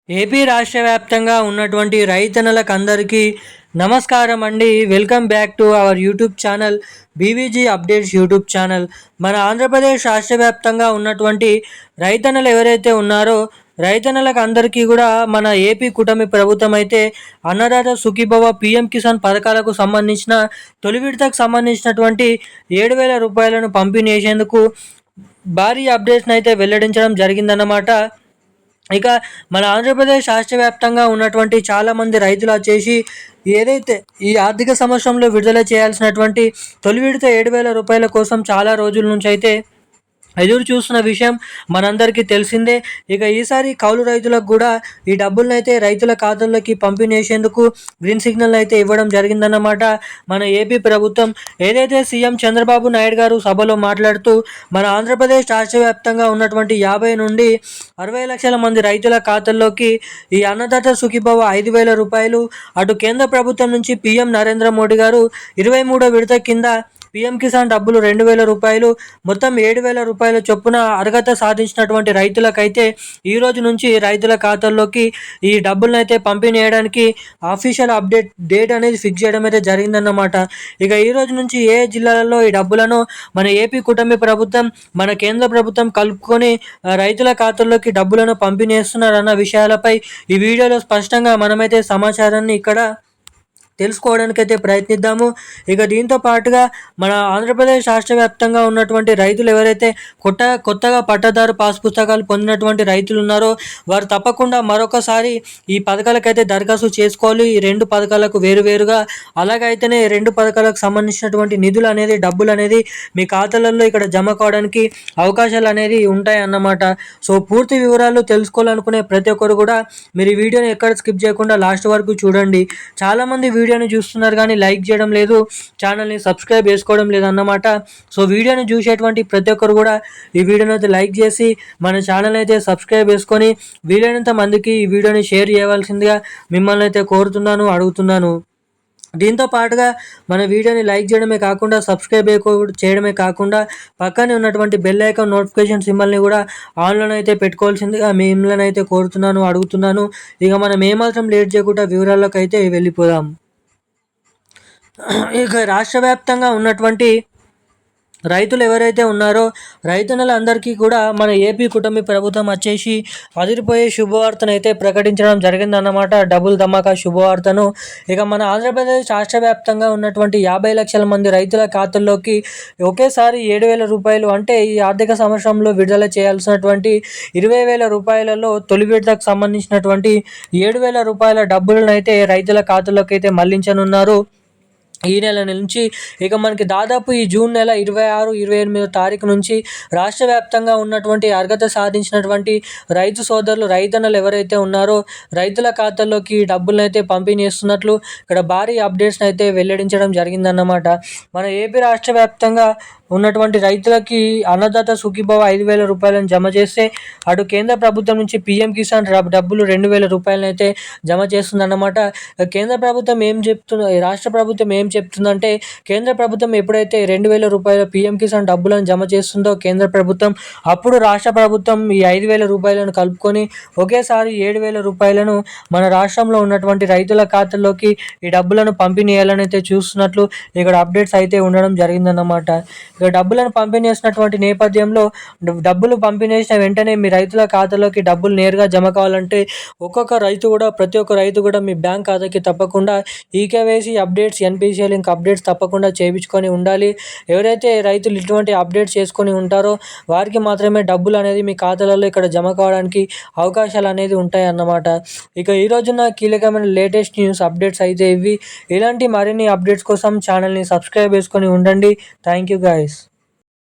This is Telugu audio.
ఏపీ రాష్ట్ర వ్యాప్తంగా ఉన్నటువంటి రైతన్నలకు అందరికీ నమస్కారం అండి. Welcome back to our YouTube channel BVG updates YouTube channel. మన ఆంధ్రప్రదేశ్ రాష్ట్ర వ్యాప్తంగా ఉన్నటువంటి రైతన్నలు ఎవరైతే ఉన్నారో రైతన్నలకు అందరికీ కూడా మన ఏపీ కూటమి ప్రభుత్వం అయితే అన్నదాత సుఖీభవ పిఎం కిసాన్ పథకాలకు సంబంధించిన తొలి విడతకు సంబంధించినటువంటి 7,000 రూపాయలను పంపిణీ చేసేందుకు భారీ అప్డేట్స్ని అయితే వెల్లడించడం జరిగిందన్నమాట. ఇక మన ఆంధ్రప్రదేశ్ రాష్ట్ర వ్యాప్తంగా ఉన్నటువంటి చాలామంది రైతులు వచ్చేసి ఏదైతే ఈ ఆర్థిక సంవత్సరంలో విడుదల చేయాల్సినటువంటి తొలి విడత 7,000 రూపాయల కోసం చాలా రోజుల నుంచి అయితే ఎదురు చూస్తున్న విషయం మనందరికీ తెలిసిందే. ఇక ఈసారి కౌలు రైతులకు కూడా ఈ డబ్బులను అయితే రైతుల ఖాతాల్లోకి పంపిణీ చేసేందుకు గ్రీన్ సిగ్నల్ అయితే ఇవ్వడం జరిగిందన్నమాట మన ఏపీ ప్రభుత్వం. ఏదైతే సీఎం చంద్రబాబు నాయుడు గారు సభలో మాట్లాడుతూ మన ఆంధ్రప్రదేశ్ రాష్ట్ర వ్యాప్తంగా ఉన్నటువంటి 50 నుండి 60 లక్షల మంది రైతుల ఖాతాల్లోకి ఈ అన్నదాత సుఖీభవ 5,000 రూపాయలు, అటు కేంద్ర ప్రభుత్వం నుంచి పీఎం నరేంద్ర మోడీ గారు 23వ విడత కింద పీఎం కిసాన్ డబ్బులు 2,000 రూపాయలు, మొత్తం 7,000 రూపాయల చొప్పున అర్హత సాధించినటువంటి రైతులకైతే ఈ రోజు నుంచి రైతుల ఖాతాల్లోకి ఈ డబ్బులను అయితే పంపిణీ చేయడానికి అఫీషియల్ అప్డేట్ డేట్ అనేది ఫిక్స్ చేయడం అయితే జరిగిందన్నమాట. ఇక ఈ రోజు నుంచి ఏ జిల్లాలలో ఈ డబ్బులను మన ఏపీ కూటమి ప్రభుత్వం మన కేంద్ర ప్రభుత్వం కలుపుకొని రైతుల ఖాతాల్లోకి డబ్బులను పంపిణీ చేస్తున్నారన్న విషయాలపై ఈ వీడియోలో స్పష్టంగా మనమైతే సమాచారాన్ని ఇక్కడ తెలుసుకోవడానికైతే ప్రయత్నిద్దాము. ఇక దీంతో పాటుగా మన ఆంధ్రప్రదేశ్ రాష్ట్ర వ్యాప్తంగా ఉన్నటువంటి రైతులు ఎవరైతే కొత్తగా పట్టాదారు పాస్ పుస్తకాలు పొందినటువంటి రైతులు ఉన్నారో వారు తప్పకుండా మరొకసారి ఈ పథకాలకైతే దరఖాస్తు చేసుకోవాలి. ఈ 2 పథకాలకు వేరువేరుగా, అలాగైతేనే 2 పథకాలకు సంబంధించినటువంటి నిధులు అనేది డబ్బులు అనేది మీ ఖాతాలలో ఇక్కడ జమ కావడానికి అవకాశాలు అనేది ఉంటాయి అన్నమాట. సో పూర్తి వివరాలు తెలుసుకోవాలనుకునే ప్రతి ఒక్కరు కూడా మీరు ఈ వీడియోని ఎక్కడ స్కిప్ చేయకుండా లాస్ట్ వరకు చూడండి. చాలామంది వీడియోని చూస్తున్నారు కానీ లైక్ చేయడం లేదు, ఛానల్ని సబ్స్క్రైబ్ చేసుకోవడం లేదు అన్నమాట. సో వీడియోని చూసేటువంటి ప్రతి ఒక్కరు కూడా ఈ వీడియోని అయితే లైక్ చేసి మన ఛానల్ అయితే సబ్స్క్రైబ్ చేసుకొని వీలైనంత మందికి ఈ వీడియోని షేర్ చేయవలసిందిగా మిమ్మల్ని అయితే అడుగుతున్నాను. దీంతో పాటుగా మన వీడియోని లైక్ చేయడమే కాకుండా సబ్స్క్రైబ్ చేయడమే కాకుండా పక్కనే ఉన్నటువంటి బెల్ ఐకాన్ నోటిఫికేషన్ సింబల్ని కూడా ఆన్లోనే అయితే పెట్టుకోవాల్సిందిగా మిమ్మల్ని అయితే అడుగుతున్నాను. ఇక మనం ఏమాత్రం లేట్ చేయకుండా వివరాల్లోకి అయితే వెళ్ళిపోదాం. ఇక రాష్ట్ర వ్యాప్తంగా ఉన్నటువంటి రైతులు ఎవరైతే ఉన్నారో రైతన్నలందరికీ కూడా మన ఏపీ కూటమి ప్రభుత్వం వచ్చేసి అదిరిపోయే శుభవార్తను అయితే ప్రకటించడం జరిగిందన్నమాట. డబుల్ ధమాకా శుభవార్తను. ఇక మన ఆంధ్రప్రదేశ్ రాష్ట్ర వ్యాప్తంగా ఉన్నటువంటి 50 లక్షల మంది రైతుల ఖాతాల్లోకి ఒకేసారి 7,000 రూపాయలు, అంటే ఈ ఆర్థిక సంవత్సరంలో విడుదల చేయాల్సినటువంటి 20,000 రూపాయలలో తొలి విడతకు సంబంధించినటువంటి 7,000 రూపాయల డబ్బులను అయితే రైతుల ఖాతాల్లోకి అయితే మళ్లించనున్నారు ఈ నెల నుంచి. ఇక మనకి దాదాపు ఈ జూన్ నెల 26, 28వ తారీఖు నుంచి రాష్ట్ర వ్యాప్తంగా ఉన్నటువంటి అర్హత సాధించినటువంటి రైతు సోదరులు రైతన్నలు ఎవరైతే ఉన్నారో రైతుల ఖాతాల్లోకి డబ్బులను అయితే పంపిణీ చేస్తున్నట్లు ఇక్కడ భారీ అప్డేట్స్ని అయితే వెల్లడించడం జరిగిందన్నమాట. మన ఏపీ రాష్ట్ర వ్యాప్తంగా ఉన్నటువంటి రైతులకి అన్నదాత సుఖీభవ 5,000 రూపాయలను జమ చేస్తే అటు కేంద్ర ప్రభుత్వం నుంచి పీఎం కిసాన్ డబ్బులు 2,000 రూపాయలను అయితే జమ చేస్తుందన్నమాట. కేంద్ర ప్రభుత్వం రాష్ట్ర ప్రభుత్వం ఏం చెప్తుందంటే, కేంద్ర ప్రభుత్వం ఎప్పుడైతే 2,000 రూపాయల పీఎం కిసాన్ డబ్బులను జమ చేస్తుందో కేంద్ర ప్రభుత్వం, అప్పుడు రాష్ట్ర ప్రభుత్వం ఈ 5,000 రూపాయలను కలుపుకొని ఒకేసారి 7,000 రూపాయలను మన రాష్ట్రంలో ఉన్నటువంటి రైతుల ఖాతాల్లోకి ఈ డబ్బులను పంపిణీ చేయాలని అయితే చూస్తున్నట్లు ఇక్కడ అప్డేట్స్ అయితే ఉండడం జరిగిందన్నమాట. ఇక డబ్బులను పంపిణీ చేసినటువంటి నేపథ్యంలో డబ్బులు పంపిణీ చేసిన వెంటనే మీ రైతుల ఖాతాలోకి డబ్బులు నేరుగా జమ కావాలంటే ప్రతి ఒక్క రైతు కూడా మీ బ్యాంక్ ఖాతాకి తప్పకుండా eKYC updates, NPCI link updates తప్పకుండా చేయించుకొని ఉండాలి. ఎవరైతే రైతులు ఇటువంటి అప్డేట్స్ చేసుకొని ఉంటారో వారికి మాత్రమే డబ్బులు అనేది మీ ఖాతాలలో ఇక్కడ జమ కావడానికి అవకాశాలు అనేది ఉంటాయి అన్నమాట. ఇక ఈ రోజున కీలకమైన లేటెస్ట్ న్యూస్ అప్డేట్స్ అయితే ఇవి. ఇలాంటి మరిన్ని అప్డేట్స్ కోసం ఛానల్ని సబ్స్క్రైబ్ చేసుకొని ఉండండి. Thank you guys.